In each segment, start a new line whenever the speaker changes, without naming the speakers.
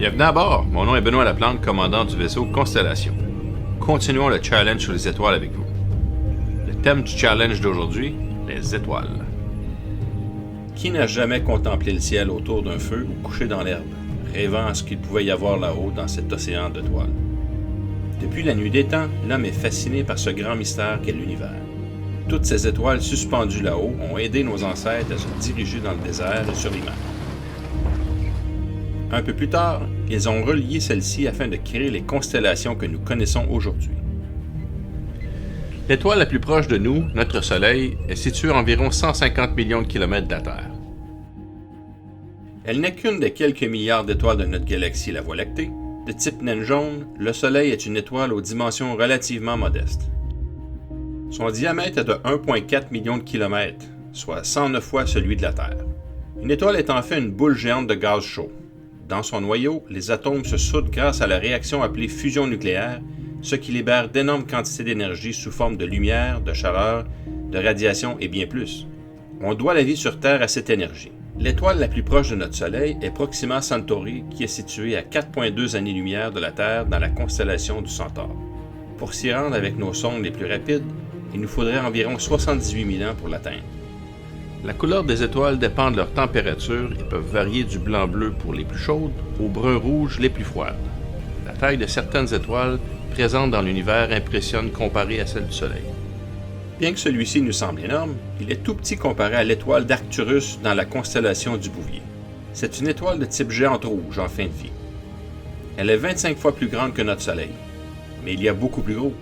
Bienvenue à bord, mon nom est Benoît Laplante, commandant du vaisseau Constellation. Continuons le challenge sur les étoiles avec vous. Le thème du challenge d'aujourd'hui, les étoiles. Qui n'a jamais contemplé le ciel autour d'un feu ou couché dans l'herbe, rêvant à ce qu'il pouvait y avoir là-haut dans cet océan d'étoiles? Depuis la nuit des temps, l'homme est fasciné par ce grand mystère qu'est l'univers. Toutes ces étoiles suspendues là-haut ont aidé nos ancêtres à se diriger dans le désert et sur les mers. Un peu plus tard, ils ont relié celles-ci afin de créer les constellations que nous connaissons aujourd'hui. L'étoile la plus proche de nous, notre Soleil, est située à environ 150 millions de kilomètres de la Terre. Elle n'est qu'une des quelques milliards d'étoiles de notre galaxie, la Voie lactée. De type naine jaune, le Soleil est une étoile aux dimensions relativement modestes. Son diamètre est de 1,4 million de kilomètres, soit 109 fois celui de la Terre. Une étoile est en fait une boule géante de gaz chaud. Dans son noyau, les atomes se soudent grâce à la réaction appelée fusion nucléaire, ce qui libère d'énormes quantités d'énergie sous forme de lumière, de chaleur, de radiation et bien plus. On doit la vie sur Terre à cette énergie. L'étoile la plus proche de notre Soleil est Proxima Centauri, qui est située à 4,2 années-lumière de la Terre dans la constellation du Centaure. Pour s'y rendre avec nos sondes les plus rapides, il nous faudrait environ 78 000 ans pour l'atteindre. La couleur des étoiles dépend de leur température et peuvent varier du blanc-bleu pour les plus chaudes au brun-rouge les plus froides. La taille de certaines étoiles présentes dans l'univers impressionne comparée à celle du Soleil. Bien que celui-ci nous semble énorme, il est tout petit comparé à l'étoile d'Arcturus dans la constellation du Bouvier. C'est une étoile de type géante rouge en fin de vie. Elle est 25 fois plus grande que notre Soleil, mais il y a beaucoup plus gros.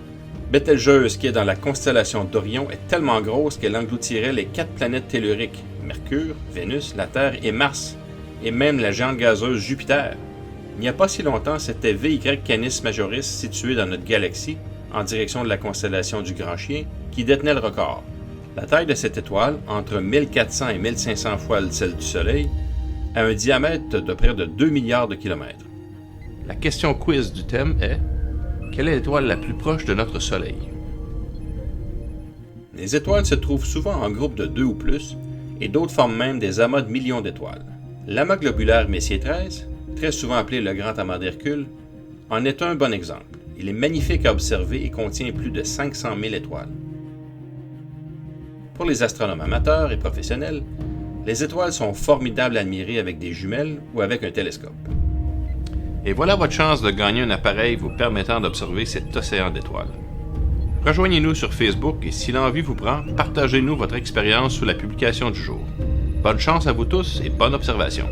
Bételgeuse, qui est dans la constellation d'Orion, est tellement grosse qu'elle engloutirait les 4 planètes telluriques, Mercure, Vénus, la Terre et Mars, et même la géante gazeuse Jupiter. Il n'y a pas si longtemps, c'était VY Canis Majoris, situé dans notre galaxie, en direction de la constellation du Grand Chien, qui détenait le record. La taille de cette étoile, entre 1400 et 1500 fois celle du Soleil, a un diamètre de près de 2 milliards de kilomètres. La question quiz du thème est: quelle est l'étoile la plus proche de notre Soleil? Les étoiles se trouvent souvent en groupe de 2 ou plus, et d'autres forment même des amas de millions d'étoiles. L'amas globulaire Messier 13, très souvent appelé le grand amas d'Hercule, en est un bon exemple. Il est magnifique à observer et contient plus de 500 000 étoiles. Pour les astronomes amateurs et professionnels, les étoiles sont formidables à admirer avec des jumelles ou avec un télescope. Et voilà votre chance de gagner un appareil vous permettant d'observer cet océan d'étoiles. Rejoignez-nous sur Facebook et si l'envie vous prend, partagez-nous votre expérience sous la publication du jour. Bonne chance à vous tous et bonne observation!